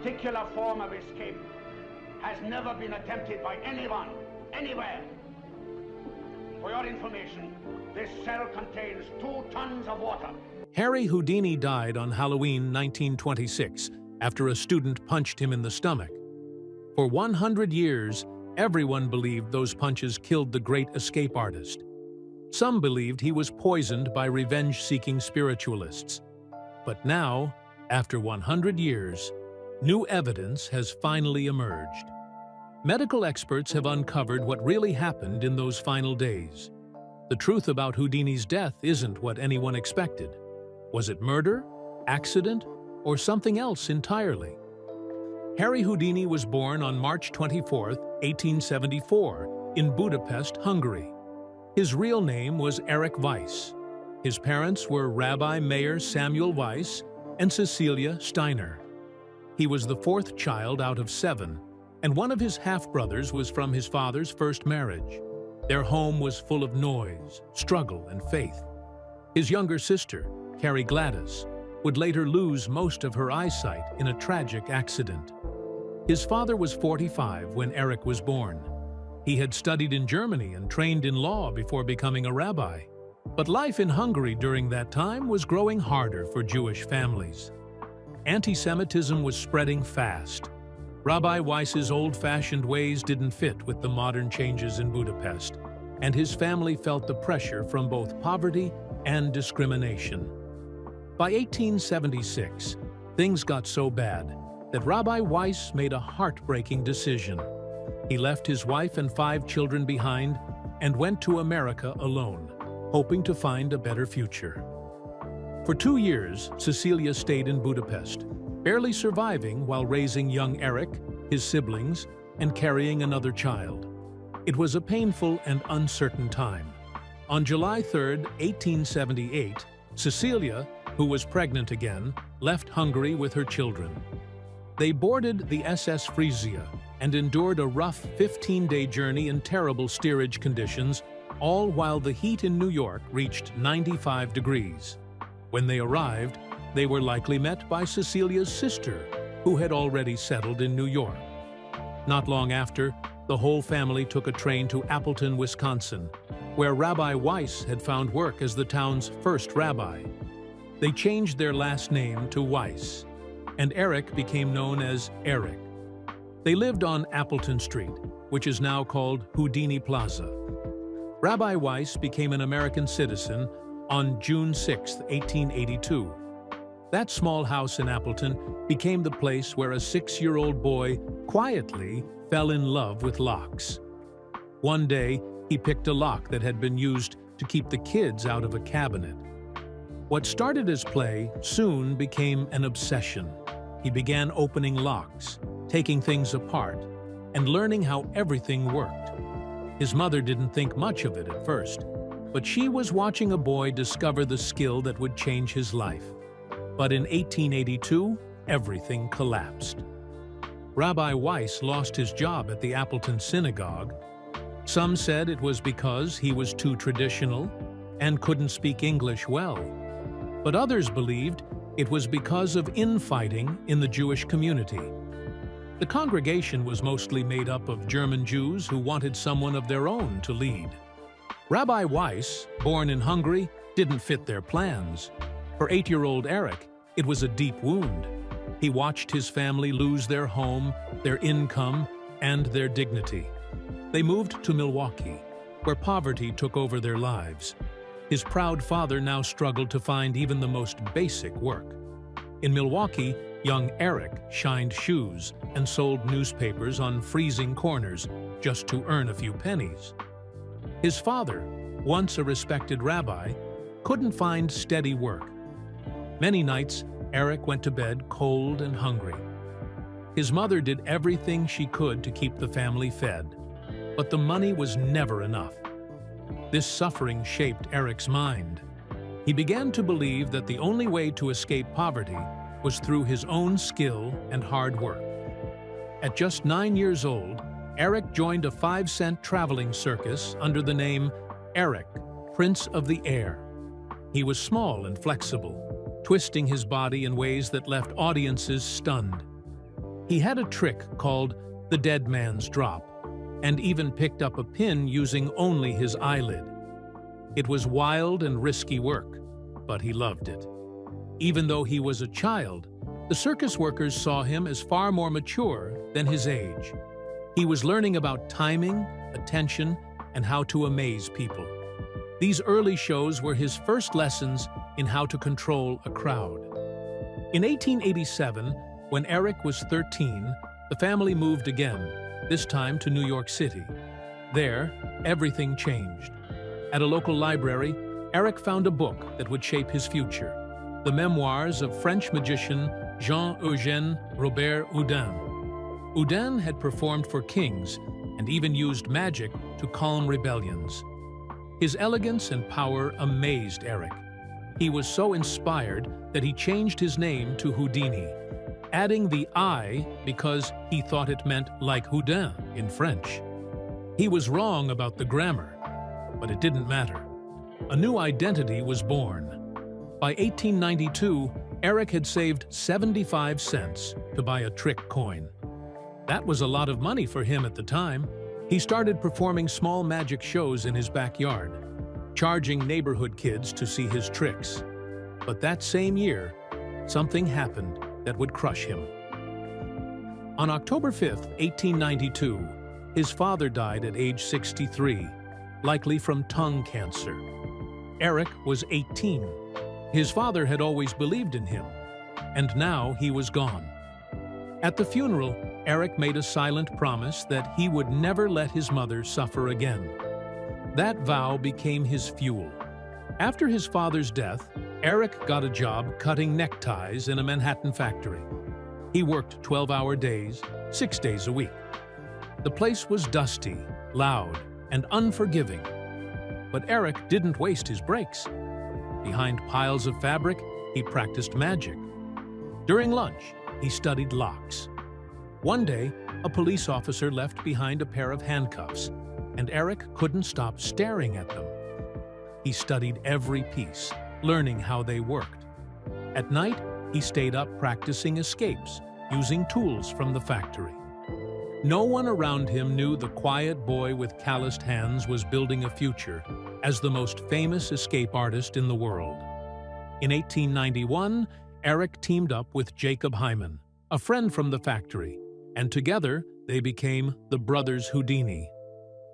particular form of escape has never been attempted by anyone, anywhere. For your information, this cell contains 2 tons of water. Harry Houdini died on Halloween 1926 after a student punched him in the stomach. For 100 years, everyone believed those punches killed the great escape artist. Some believed he was poisoned by revenge-seeking spiritualists. But now, after 100 years, new evidence has finally emerged. Medical experts have uncovered what really happened in those final days. The truth about Houdini's death isn't what anyone expected. Was it murder, accident, or something else entirely? Harry Houdini was born on March 24, 1874, in Budapest, Hungary. His real name was Erich Weiss. His parents were Rabbi Mayer Samuel Weiss and Cecilia Steiner. He was the 4th child out of 7, and one of his half-brothers was from his father's first marriage. Their home was full of noise, struggle, and faith. His younger sister, Carrie Gladys, would later lose most of her eyesight in a tragic accident. His father was 45 when Erich was born. He had studied in Germany and trained in law before becoming a rabbi. But life in Hungary during that time was growing harder for Jewish families. Anti-Semitism was spreading fast. Rabbi Weiss's old-fashioned ways didn't fit with the modern changes in Budapest, and his family felt the pressure from both poverty and discrimination. By 1876, things got so bad that Rabbi Weiss made a heartbreaking decision. He left his wife and 5 children behind and went to America alone, hoping to find a better future. For 2 years, Cecilia stayed in Budapest, barely surviving while raising young Erich, his siblings, and carrying another child. It was a painful and uncertain time. On July 3, 1878, Cecilia, who was pregnant again, left Hungary with her children. They boarded the SS Frisia and endured a rough 15-day journey in terrible steerage conditions, all while the heat in New York reached 95 degrees. When they arrived, they were likely met by Cecilia's sister, who had already settled in New York. Not long after, the whole family took a train to Appleton, Wisconsin, where Rabbi Weiss had found work as the town's first rabbi. They changed their last name to Weiss, and Erich became known as Erich. They lived on Appleton Street, which is now called Houdini Plaza. Rabbi Weiss became an American citizen on June 6, 1882. That small house in Appleton became the place where a 6-year-old boy quietly fell in love with locks. One day, he picked a lock that had been used to keep the kids out of a cabinet. What started as play soon became an obsession. He began opening locks, taking things apart, and learning how everything worked. His mother didn't think much of it at first, but she was watching a boy discover the skill that would change his life. But in 1882, everything collapsed. Rabbi Weiss lost his job at the Appleton Synagogue. Some said it was because he was too traditional and couldn't speak English well. But others believed it was because of infighting in the Jewish community. The congregation was mostly made up of German Jews who wanted someone of their own to lead. Rabbi Weiss, born in Hungary, didn't fit their plans. For 8-year-old Erich, it was a deep wound. He watched his family lose their home, their income, and their dignity. They moved to Milwaukee, where poverty took over their lives. His proud father now struggled to find even the most basic work. In Milwaukee, young Erich shined shoes and sold newspapers on freezing corners just to earn a few pennies. His father, once a respected rabbi, couldn't find steady work. Many nights, Erich went to bed cold and hungry. His mother did everything she could to keep the family fed, but the money was never enough. This suffering shaped Erich's mind. He began to believe that the only way to escape poverty was through his own skill and hard work. At just 9 years old, Erich joined a 5-cent traveling circus under the name Erich, Prince of the Air. He was small and flexible, twisting his body in ways that left audiences stunned. He had a trick called the dead man's drop, and even picked up a pin using only his eyelid. It was wild and risky work, but he loved it. Even though he was a child, the circus workers saw him as far more mature than his age. He was learning about timing, attention, and how to amaze people. These early shows were his first lessons in how to control a crowd. In 1887, when Eric was 13, the family moved again, this time to New York City. There, everything changed. At a local library, Eric found a book that would shape his future, the memoirs of French magician Jean-Eugène Robert Houdin. Houdin had performed for kings and even used magic to calm rebellions. His elegance and power amazed Eric. He was so inspired that he changed his name to Houdini, adding the I because he thought it meant like Houdin in French. He was wrong about the grammar, but it didn't matter. A new identity was born. By 1892, Eric had saved 75 cents to buy a trick coin. That was a lot of money for him at the time. He started performing small magic shows in his backyard, charging neighborhood kids to see his tricks. But that same year, something happened that would crush him. On October 5, 1892, his father died at age 63, likely from tongue cancer. Eric was 18. His father had always believed in him, and now he was gone. At the funeral, Eric made a silent promise that he would never let his mother suffer again. That vow became his fuel. After his father's death, Eric got a job cutting neckties in a Manhattan factory. He worked 12-hour days, 6 days a week. The place was dusty, loud, and unforgiving. But Eric didn't waste his breaks. Behind piles of fabric, he practiced magic. During lunch, he studied locks. One day, a police officer left behind a pair of handcuffs, and Eric couldn't stop staring at them. He studied every piece, learning how they worked. At night, he stayed up practicing escapes, using tools from the factory. No one around him knew the quiet boy with calloused hands was building a future as the most famous escape artist in the world. In 1891, Eric teamed up with Jacob Hyman, a friend from the factory, and together they became the Brothers Houdini.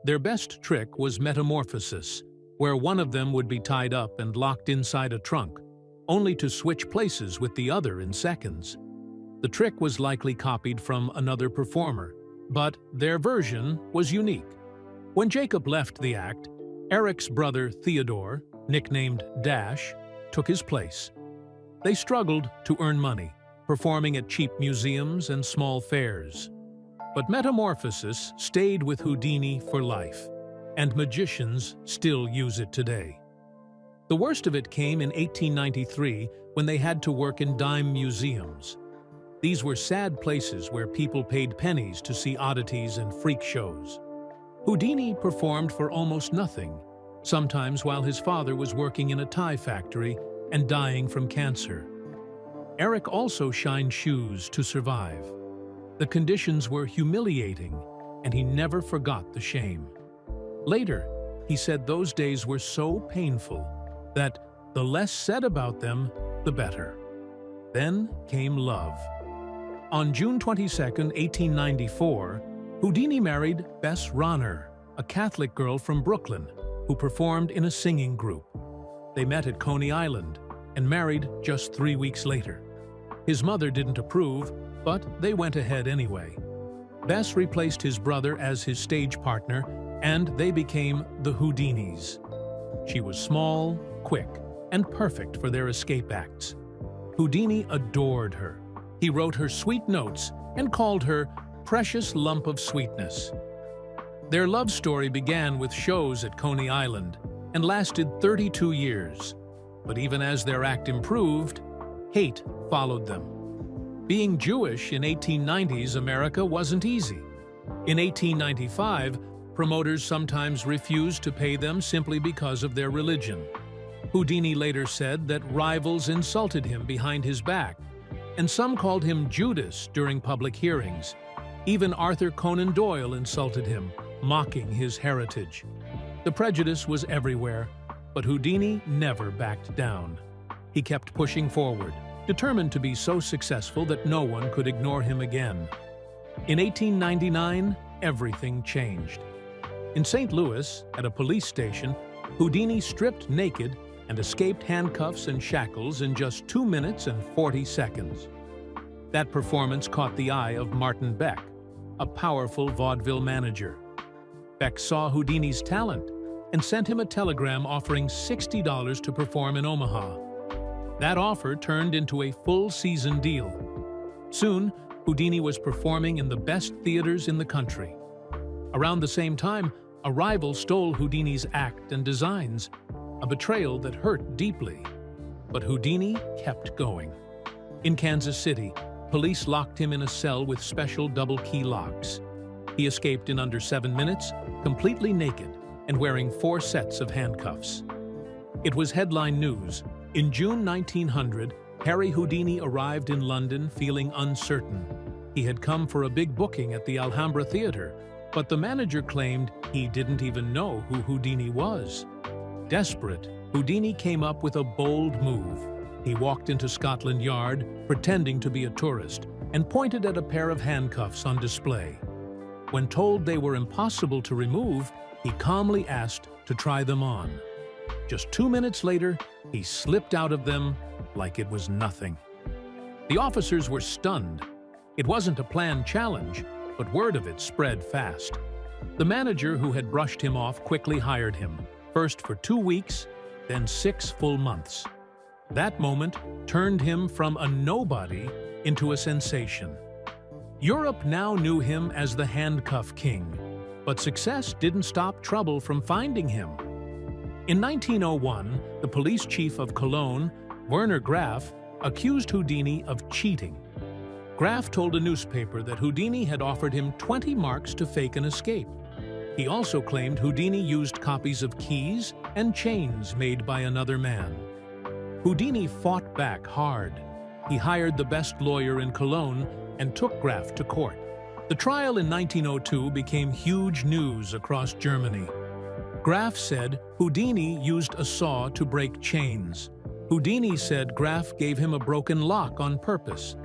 Their best trick was metamorphosis, where one of them would be tied up and locked inside a trunk, only to switch places with the other in seconds. The trick was likely copied from another performer, but their version was unique. When Jacob left the act, Eric's brother Theodore, nicknamed Dash, took his place. They struggled to earn money, performing at cheap museums and small fairs. But metamorphosis stayed with Houdini for life, and magicians still use it today. The worst of it came in 1893 when they had to work in dime museums. These were sad places where people paid pennies to see oddities and freak shows. Houdini performed for almost nothing, sometimes while his father was working in a tie factory and dying from cancer. Eric also shined shoes to survive. The conditions were humiliating, and he never forgot the shame. Later, he said those days were so painful that the less said about them, the better. Then came love. On June 22, 1894, Houdini married Bess Ronner, a Catholic girl from Brooklyn who performed in a singing group. They met at Coney Island and married just 3 weeks later. His mother didn't approve, but they went ahead anyway. Bess replaced his brother as his stage partner, and they became the Houdinis. She was small, quick, and perfect for their escape acts. Houdini adored her. He wrote her sweet notes and called her precious lump of sweetness. Their love story began with shows at Coney Island and lasted 32 years. But even as their act improved, hate followed them. Being Jewish in 1890s America wasn't easy. In 1895, promoters sometimes refused to pay them simply because of their religion. Houdini later said that rivals insulted him behind his back, and some called him Judas during public hearings. Even Arthur Conan Doyle insulted him, mocking his heritage. The prejudice was everywhere, but Houdini never backed down. He kept pushing forward, determined to be so successful that no one could ignore him again. In 1899, everything changed. In St. Louis, at a police station, Houdini stripped naked and escaped handcuffs and shackles in just 2 minutes and 40 seconds. That performance caught the eye of Martin Beck, a powerful vaudeville manager. Beck saw Houdini's talent and sent him a telegram offering $60 to perform in Omaha. That offer turned into a full-season deal. Soon, Houdini was performing in the best theaters in the country. Around the same time, a rival stole Houdini's act and designs, a betrayal that hurt deeply. But Houdini kept going. In Kansas City, police locked him in a cell with special double-key locks. He escaped in under 7 minutes, completely naked and wearing 4 sets of handcuffs. It was headline news. In June 1900, Harry Houdini arrived in London feeling uncertain. He had come for a big booking at the Alhambra Theatre, but the manager claimed he didn't even know who Houdini was. Desperate, Houdini came up with a bold move. He walked into Scotland Yard, pretending to be a tourist, and pointed at a pair of handcuffs on display. When told they were impossible to remove, he calmly asked to try them on. Just 2 minutes later, he slipped out of them like it was nothing. The officers were stunned. It wasn't a planned challenge, but word of it spread fast. The manager who had brushed him off quickly hired him, first for 2 weeks, then 6 full months. That moment turned him from a nobody into a sensation. Europe now knew him as the Handcuff King, but success didn't stop trouble from finding him. In 1901, the police chief of Cologne, Werner Graf, accused Houdini of cheating. Graf told a newspaper that Houdini had offered him 20 marks to fake an escape. He also claimed Houdini used copies of keys and chains made by another man. Houdini fought back hard. He hired the best lawyer in Cologne and took Graf to court. The trial in 1902 became huge news across Germany. Graf said Houdini used a saw to break chains. Houdini said Graf gave him a broken lock on purpose.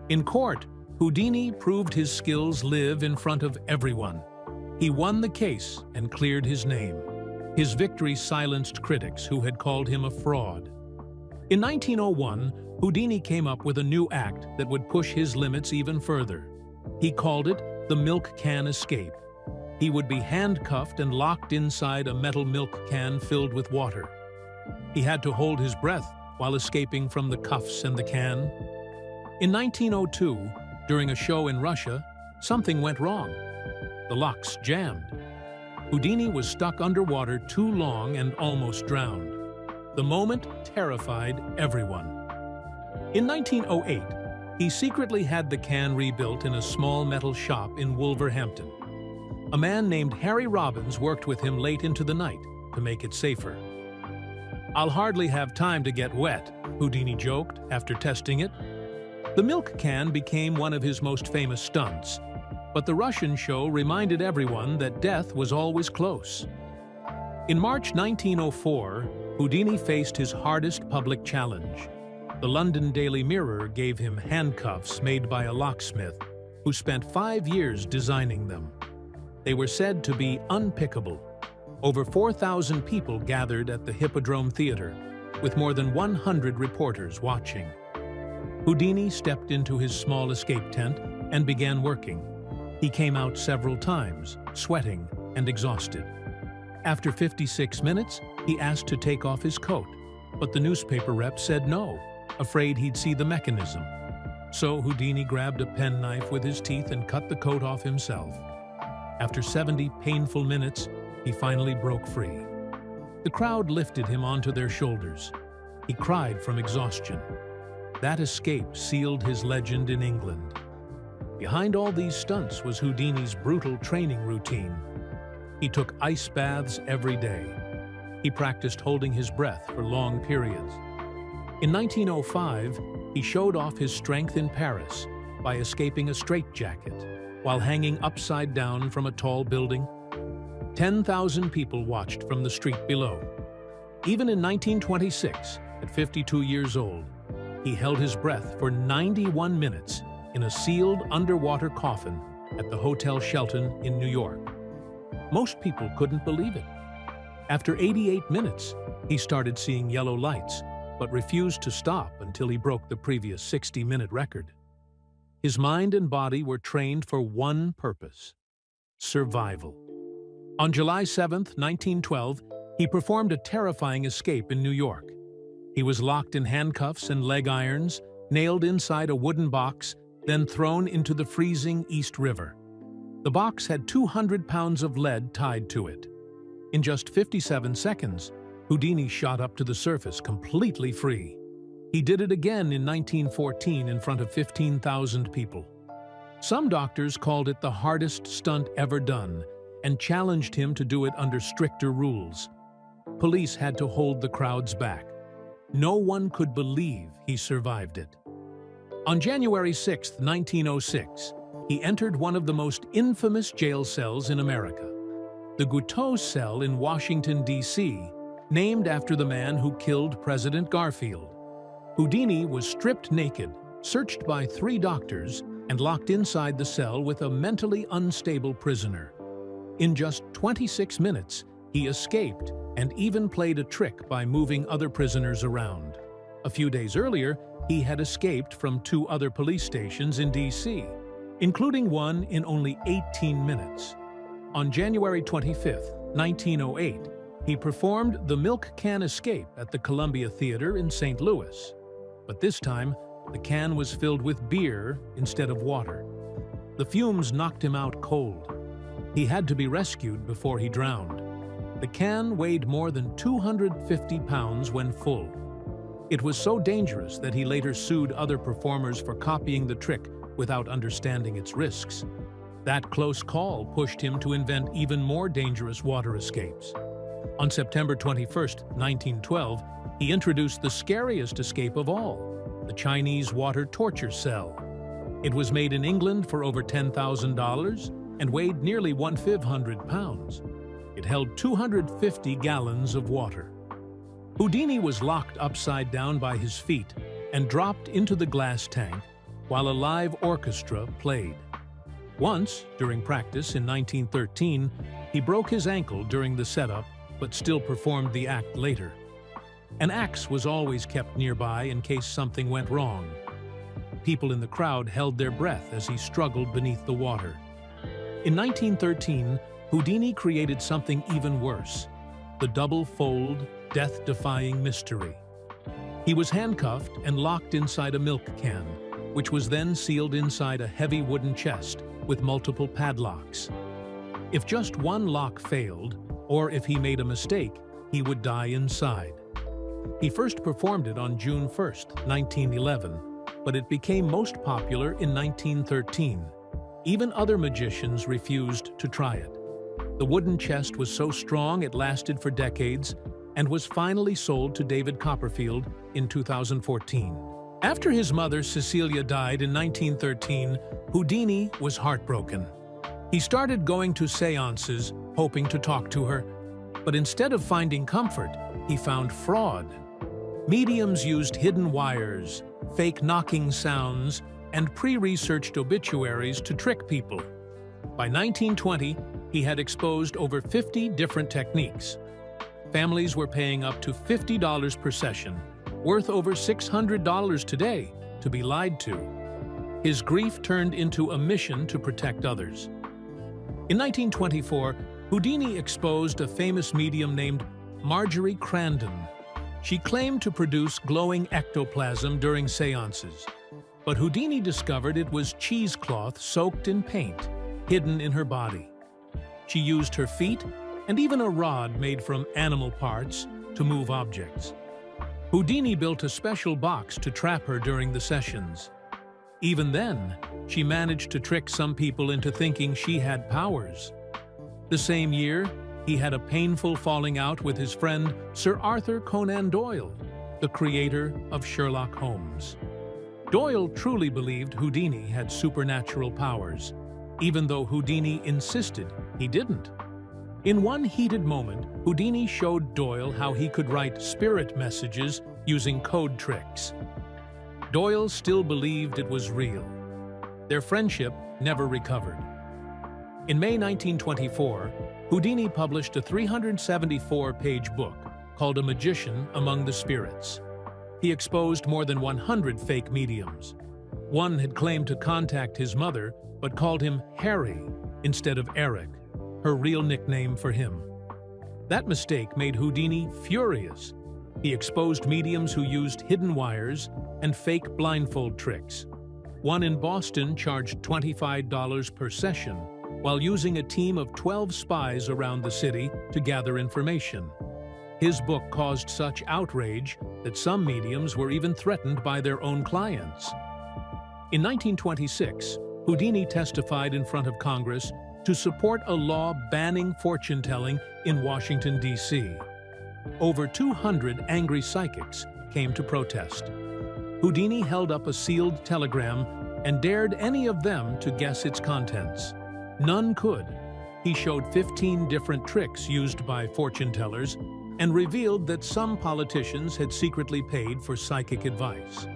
In court, Houdini proved his skills live in front of everyone. He won the case and cleared his name. His victory silenced critics who had called him a fraud. In 1901, Houdini came up with a new act that would push his limits even further. He called it the milk can escape. He would be handcuffed and locked inside a metal milk can filled with water. He had to hold his breath while escaping from the cuffs and the can. In 1902, during a show in Russia, something went wrong. The locks jammed. Houdini was stuck underwater too long and almost drowned. The moment terrified everyone. In 1908, he secretly had the can rebuilt in a small metal shop in Wolverhampton. A man named Harry Robbins worked with him late into the night to make it safer. "I'll hardly have time to get wet," Houdini joked after testing it. The milk can became one of his most famous stunts, but the Russian show reminded everyone that death was always close. In March 1904, Houdini faced his hardest public challenge. The London Daily Mirror gave him handcuffs made by a locksmith who spent 5 years designing them. They were said to be unpickable. Over 4,000 people gathered at the Hippodrome Theatre, with more than 100 reporters watching. Houdini stepped into his small escape tent and began working. He came out several times, sweating and exhausted. After 56 minutes, he asked to take off his coat, but the newspaper rep said no, afraid he'd see the mechanism. So Houdini grabbed a penknife with his teeth and cut the coat off himself. After 70 painful minutes, he finally broke free. The crowd lifted him onto their shoulders. He cried from exhaustion. That escape sealed his legend in England. Behind all these stunts was Houdini's brutal training routine. He took ice baths every day. He practiced holding his breath for long periods. In 1905, he showed off his strength in Paris by escaping a straitjacket while hanging upside down from a tall building. 10,000 people watched from the street below. Even in 1926, at 52 years old, he held his breath for 91 minutes in a sealed underwater coffin at the Hotel Shelton in New York. Most people couldn't believe it. After 88 minutes, he started seeing yellow lights, but refused to stop until he broke the previous 60-minute record. His mind and body were trained for one purpose: survival. On July 7, 1912, he performed a terrifying escape in New York. He was locked in handcuffs and leg irons, nailed inside a wooden box, then thrown into the freezing East River. The box had 200 pounds of lead tied to it. In just 57 seconds, Houdini shot up to the surface completely free. He did it again in 1914 in front of 15,000 people. Some doctors called it the hardest stunt ever done and challenged him to do it under stricter rules. Police had to hold the crowds back. No one could believe he survived it. On January 6, 1906, he entered one of the most infamous jail cells in America, the Guiteau cell in Washington, D.C., named after the man who killed President Garfield. Houdini was stripped naked, searched by 3 doctors, and locked inside the cell with a mentally unstable prisoner. In just 26 minutes, he escaped and even played a trick by moving other prisoners around. A few days earlier, he had escaped from 2 other police stations in D.C., including one in only 18 minutes. On January 25, 1908, he performed the milk can escape at the Columbia Theater in St. Louis. But this time, the can was filled with beer instead of water. The fumes knocked him out cold. He had to be rescued before he drowned. The can weighed more than 250 pounds when full. It was so dangerous that he later sued other performers for copying the trick without understanding its risks. That close call pushed him to invent even more dangerous water escapes. On September 21, 1912, he introduced the scariest escape of all, the Chinese water torture cell. It was made in England for over $10,000 and weighed nearly 1,500 pounds. It held 250 gallons of water. Houdini was locked upside down by his feet and dropped into the glass tank while a live orchestra played. Once, during practice in 1913, he broke his ankle during the setup but still performed the act later. An axe was always kept nearby in case something went wrong. People in the crowd held their breath as he struggled beneath the water. In 1913, Houdini created something even worse: the double-fold, death-defying mystery. He was handcuffed and locked inside a milk can, which was then sealed inside a heavy wooden chest with multiple padlocks. If just one lock failed, or if he made a mistake, he would die inside. He first performed it on June 1, 1911, but it became most popular in 1913. Even other magicians refused to try it. The wooden chest was so strong it lasted for decades and was finally sold to David Copperfield in 2014. After his mother, Cecilia, died in 1913, Houdini was heartbroken. He started going to seances, hoping to talk to her, but instead of finding comfort, he found fraud. Mediums used hidden wires, fake knocking sounds, and pre-researched obituaries to trick people. By 1920, he had exposed over 50 different techniques. Families were paying up to $50 per session, worth over $600 today, to be lied to. His grief turned into a mission to protect others. In 1924, Houdini exposed a famous medium named Marjorie Crandon. She claimed to produce glowing ectoplasm during seances, but Houdini discovered it was cheesecloth soaked in paint, hidden in her body. She used her feet and even a rod made from animal parts to move objects. Houdini built a special box to trap her during the sessions. Even then, she managed to trick some people into thinking she had powers. The same year, he had a painful falling out with his friend Sir Arthur Conan Doyle, the creator of Sherlock Holmes. Doyle truly believed Houdini had supernatural powers, even though Houdini insisted he didn't. In one heated moment, Houdini showed Doyle how he could write spirit messages using code tricks. Doyle still believed it was real. Their friendship never recovered. In May 1924, Houdini published a 374-page book called A Magician Among the Spirits. He exposed more than 100 fake mediums. One had claimed to contact his mother, but called him Harry instead of Eric, her real nickname for him. That mistake made Houdini furious. He exposed mediums who used hidden wires and fake blindfold tricks. One in Boston charged $25 per session, while using a team of 12 spies around the city to gather information. His book caused such outrage that some mediums were even threatened by their own clients. In 1926, Houdini testified in front of Congress to support a law banning fortune-telling in Washington, D.C. Over 200 angry psychics came to protest. Houdini held up a sealed telegram and dared any of them to guess its contents. None could. He showed 15 different tricks used by fortune-tellers and revealed that some politicians had secretly paid for psychic advice.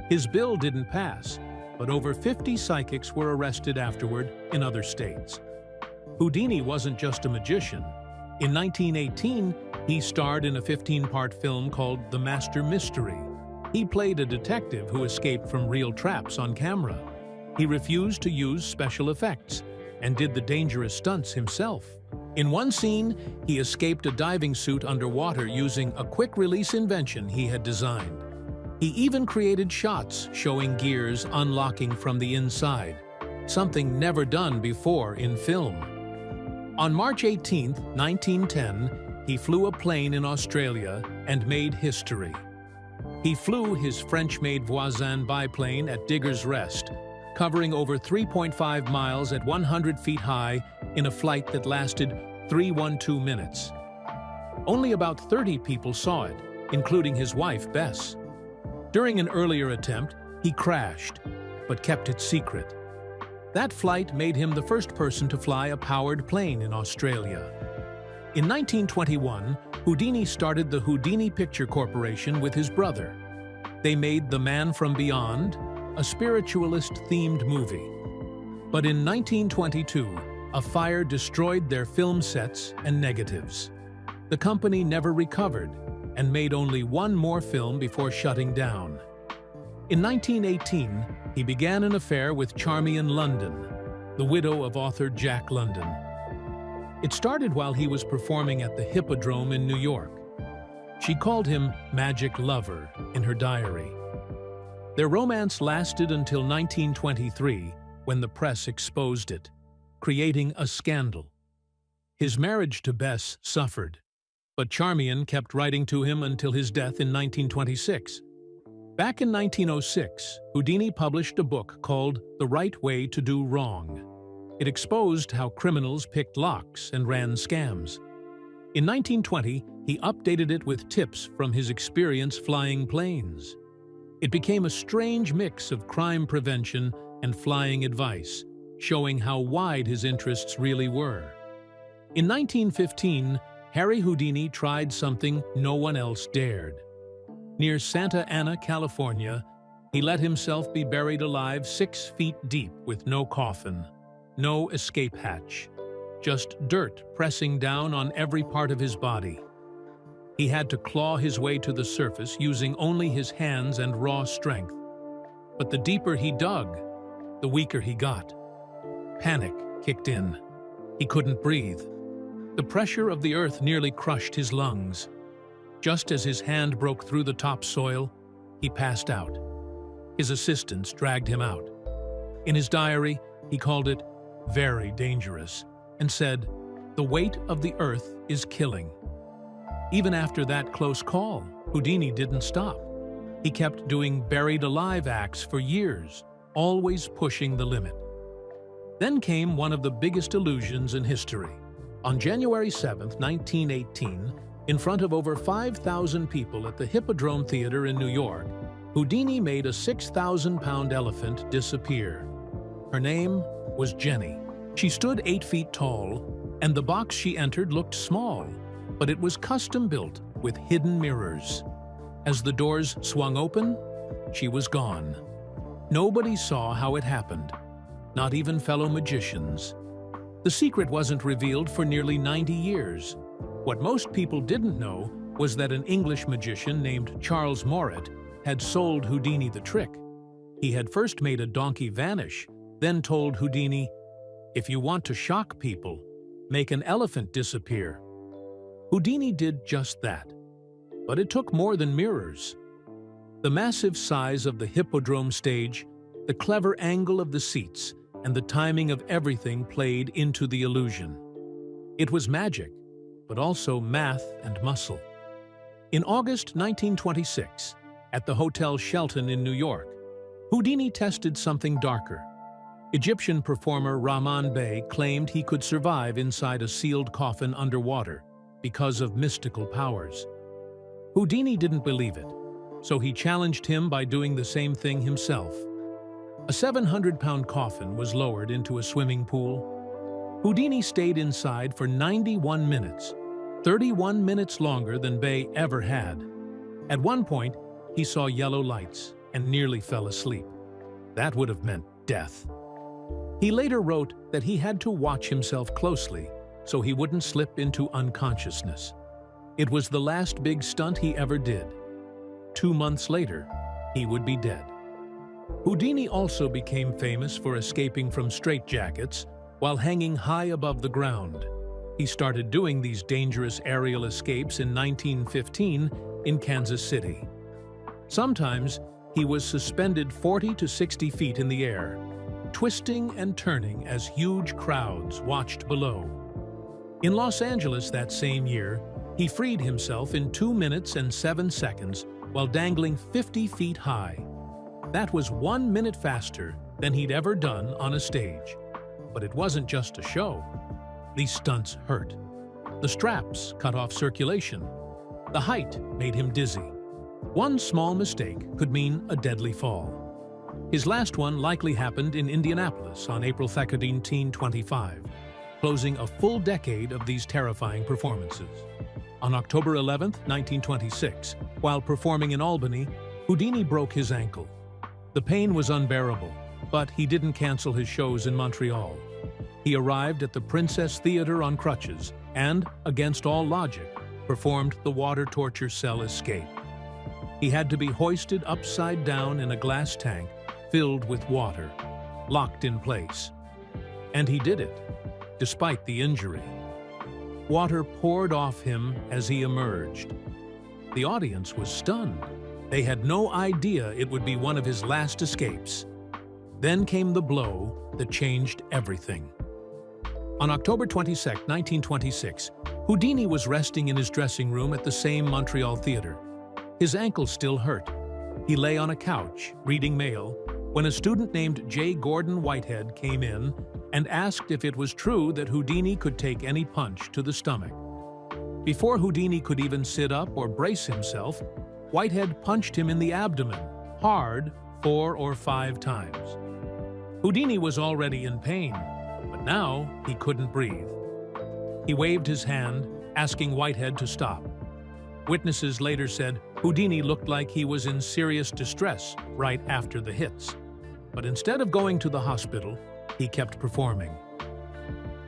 His bill didn't pass, but over 50 psychics were arrested afterward in other states. Houdini wasn't just a magician. In 1918, he starred in a 15-part film called The Master Mystery. He played a detective who escaped from real traps on camera. He refused to use special effects and did the dangerous stunts himself. In one scene, he escaped a diving suit underwater using a quick-release invention he had designed. He even created shots showing gears unlocking from the inside, something never done before in film. On March 18, 1910, he flew a plane in Australia and made history. He flew his French-made Voisin biplane at Digger's Rest, covering over 3.5 miles at 100 feet high in a flight that lasted 312 minutes. Only about 30 people saw it, including his wife, Bess. During an earlier attempt, he crashed, but kept it secret. That flight made him the first person to fly a powered plane in Australia. In 1921, Houdini started the Houdini Picture Corporation with his brother. They made The Man from Beyond, a spiritualist-themed movie. But in 1922, a fire destroyed their film sets and negatives. The company never recovered and made only one more film before shutting down. In 1918, he began an affair with Charmian London, the widow of author Jack London. It started while he was performing at the Hippodrome in New York. She called him Magic Lover in her diary. Their romance lasted until 1923, when the press exposed it, creating a scandal. His marriage to Bess suffered, but Charmian kept writing to him until his death in 1926. Back in 1906, Houdini published a book called The Right Way to Do Wrong. It exposed how criminals picked locks and ran scams. In 1920, he updated it with tips from his experience flying planes. It became a strange mix of crime prevention and flying advice, showing how wide his interests really were. In 1915, Harry Houdini tried something no one else dared. Near Santa Ana, California, he let himself be buried alive 6 feet deep with no coffin, no escape hatch, just dirt pressing down on every part of his body. He had to claw his way to the surface using only his hands and raw strength. But the deeper he dug, the weaker he got. Panic kicked in. He couldn't breathe. The pressure of the earth nearly crushed his lungs. Just as his hand broke through the topsoil, he passed out. His assistants dragged him out. In his diary, he called it very dangerous and said, "The weight of the earth is killing." Even after that close call, Houdini didn't stop. He kept doing buried alive acts for years, always pushing the limit. Then came one of the biggest illusions in history. On January 7, 1918, in front of over 5,000 people at the Hippodrome Theater in New York, Houdini made a 6,000-pound elephant disappear. Her name was Jenny. She stood 8 feet tall, and the box she entered looked small, but it was custom-built with hidden mirrors. As the doors swung open, she was gone. Nobody saw how it happened, not even fellow magicians. The secret wasn't revealed for nearly 90 years. What most people didn't know was that an English magician named Charles Morat had sold Houdini the trick. He had first made a donkey vanish, then told Houdini, "If you want to shock people, make an elephant disappear." Houdini did just that. But it took more than mirrors. The massive size of the hippodrome stage, the clever angle of the seats, and the timing of everything played into the illusion. It was magic, but also math and muscle. In August 1926, at the Hotel Shelton in New York, Houdini tested something darker. Egyptian performer Rahman Bey claimed he could survive inside a sealed coffin underwater because of mystical powers. Houdini didn't believe it, so he challenged him by doing the same thing himself. A 700-pound coffin was lowered into a swimming pool. Houdini stayed inside for 91 minutes, 31 minutes longer than Bey ever had. At one point, he saw yellow lights and nearly fell asleep. That would have meant death. He later wrote that he had to watch himself closely so he wouldn't slip into unconsciousness. It was the last big stunt he ever did. 2 months later, he would be dead. Houdini also became famous for escaping from straitjackets while hanging high above the ground. He started doing these dangerous aerial escapes in 1915 in Kansas City. Sometimes he was suspended 40 to 60 feet in the air, twisting and turning as huge crowds watched below. In Los Angeles that same year, he freed himself in 2 minutes and 7 seconds while dangling 50 feet high. That was 1 minute faster than he'd ever done on a stage. But it wasn't just a show. These stunts hurt. The straps cut off circulation. The height made him dizzy. One small mistake could mean a deadly fall. His last one likely happened in Indianapolis on April 2, 1925, closing a full decade of these terrifying performances. On October 11, 1926, while performing in Albany, Houdini broke his ankle. The pain was unbearable, but he didn't cancel his shows in Montreal. He arrived at the Princess Theatre on crutches and, against all logic, performed the water torture cell escape. He had to be hoisted upside down in a glass tank filled with water, locked in place. And he did it, despite the injury. Water poured off him as he emerged. The audience was stunned. They had no idea it would be one of his last escapes. Then came the blow that changed everything. On October 22, 1926, Houdini was resting in his dressing room at the same Montreal theater. His ankle still hurt. He lay on a couch, reading mail, when a student named J. Gordon Whitehead came in and asked if it was true that Houdini could take any punch to the stomach. Before Houdini could even sit up or brace himself, Whitehead punched him in the abdomen, hard, 4 or 5 times. Houdini was already in pain, but now he couldn't breathe. He waved his hand, asking Whitehead to stop. Witnesses later said Houdini looked like he was in serious distress right after the hits. But instead of going to the hospital, he kept performing.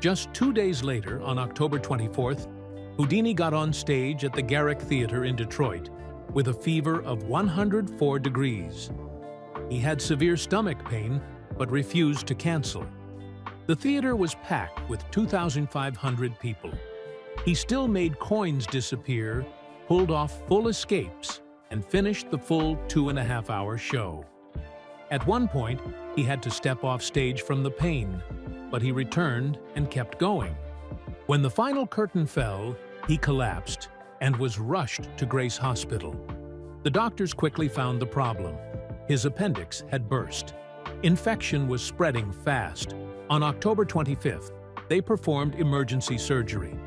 Just 2 days later, on October 24th, Houdini got on stage at the Garrick Theater in Detroit with a fever of 104 degrees. He had severe stomach pain, but refused to cancel. The theater was packed with 2,500 people. He still made coins disappear, pulled off full escapes, and finished the full 2.5-hour show. At one point, he had to step off stage from the pain, but he returned and kept going. When the final curtain fell, he collapsed and was rushed to Grace Hospital. The doctors quickly found the problem. His appendix had burst. Infection was spreading fast. On October 25th, they performed emergency surgery.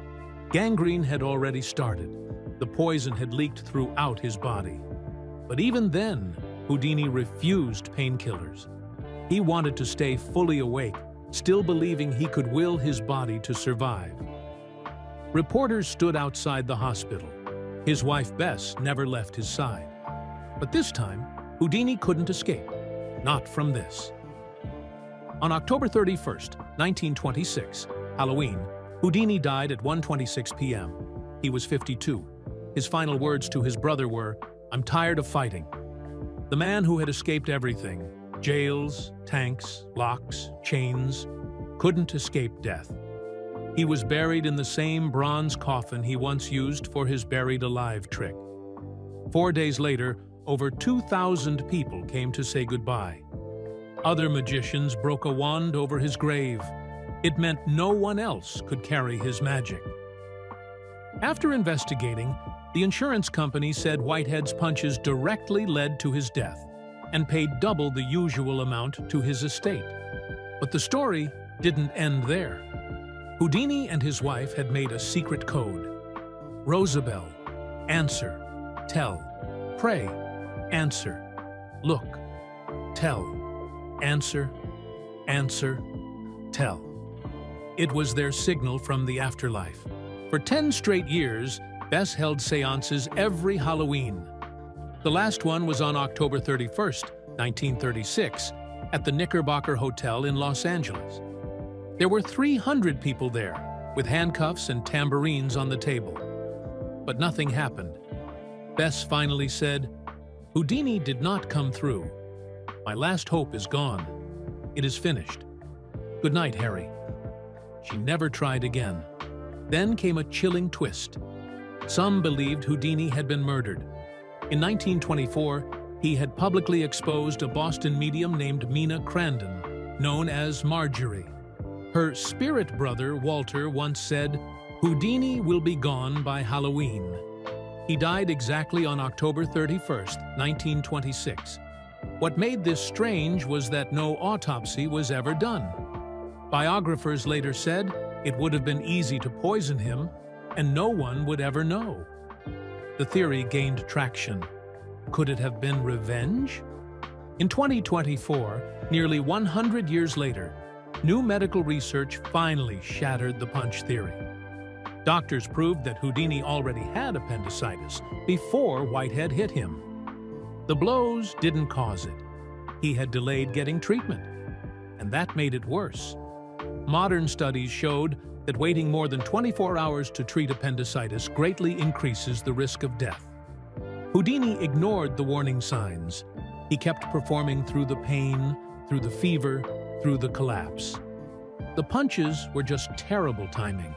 Gangrene had already started. The poison had leaked throughout his body. But even then, Houdini refused painkillers. He wanted to stay fully awake, still believing he could will his body to survive. Reporters stood outside the hospital. His wife Bess never left his side. But this time, Houdini couldn't escape. Not from this. On October 31st, 1926, Halloween, Houdini died at 1:26 p.m. He was 52. His final words to his brother were, "I'm tired of fighting." The man who had escaped everything, jails, tanks, locks, chains, couldn't escape death. He was buried in the same bronze coffin he once used for his buried alive trick. 4 days later, over 2,000 people came to say goodbye. Other magicians broke a wand over his grave. It meant no one else could carry his magic. After investigating, the insurance company said Whitehead's punches directly led to his death and paid double the usual amount to his estate. But the story didn't end there. Houdini and his wife had made a secret code. Rosabelle, answer, tell, pray, answer, look, tell, answer, answer, tell. It was their signal from the afterlife. For 10 straight years, Bess held seances every Halloween. The last one was on October 31st, 1936, at the Knickerbocker Hotel in Los Angeles. There were 300 people there, with handcuffs and tambourines on the table. But nothing happened. Bess finally said, "Houdini did not come through. My last hope is gone. It is finished. Good night, Harry." She never tried again. Then came a chilling twist. Some believed Houdini had been murdered. In 1924, he had publicly exposed a Boston medium named Mina Crandon, known as Marjorie. Her spirit brother, Walter, once said, "Houdini will be gone by Halloween." He died exactly on October 31st, 1926. What made this strange was that no autopsy was ever done. Biographers later said it would have been easy to poison him, and no one would ever know. The theory gained traction. Could it have been revenge? In 2024, nearly 100 years later, new medical research finally shattered the punch theory. Doctors proved that Houdini already had appendicitis before Whitehead hit him. The blows didn't cause it. He had delayed getting treatment, and that made it worse. Modern studies showed that waiting more than 24 hours to treat appendicitis greatly increases the risk of death. Houdini ignored the warning signs. He kept performing through the pain, through the fever, through the collapse. The punches were just terrible timing.